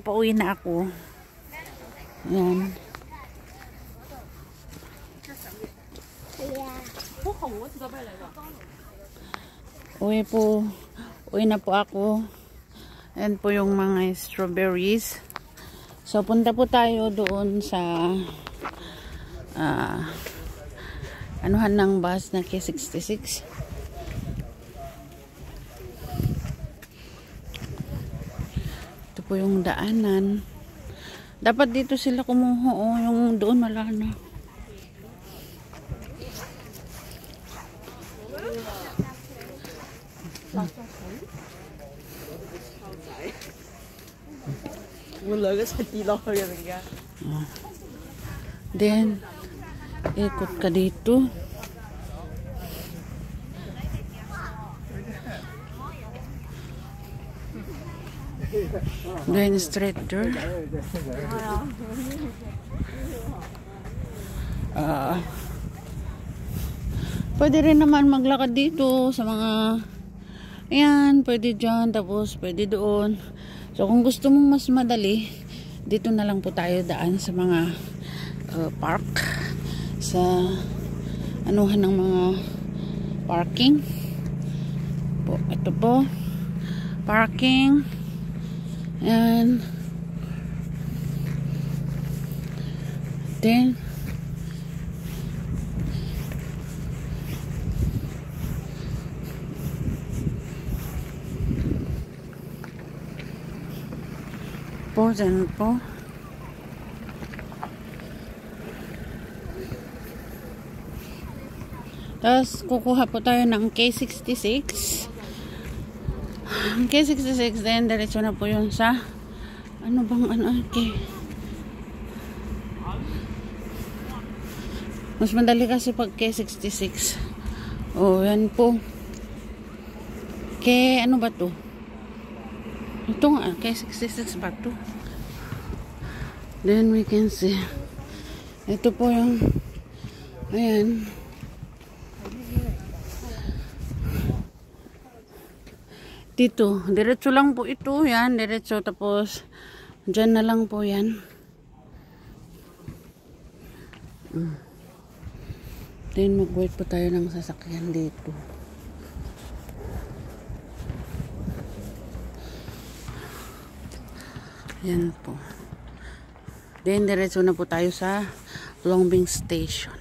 Pauwi na ako. Yan. Uwi na po ako. Yan po yung mga strawberries. So, punta po tayo doon sa anuhan ng bus na K66. Ito po yung daanan. Dapat dito sila kumuha. Oh, yung doon wala na. Then, ikot ka dito. Then, straight door. Pwede rin naman maglakad dito sa mga ayan, pwede dyan, tapos pwede doon. So, kung gusto mong mas madali, dito na lang po tayo daan sa mga park. Sa anuhan ng mga parking. Po, ito po. Parking. And then po dyan po. Tapos kukuha po tayo ng K66. K66, then diretso na po yun sa ano bang okay. Mas madali kasi pag K66. Oh, yan po. Ano ba to? Ito nga, K66 ba to? Then we can see. Ito po yung ayan. Dito, diretso lang po ito, yan, diretso, tapos dyan na lang po yan. Then mag-wait po tayo ng sasakyan dito. Yan po. Then diretso na po tayo sa Longbing Station.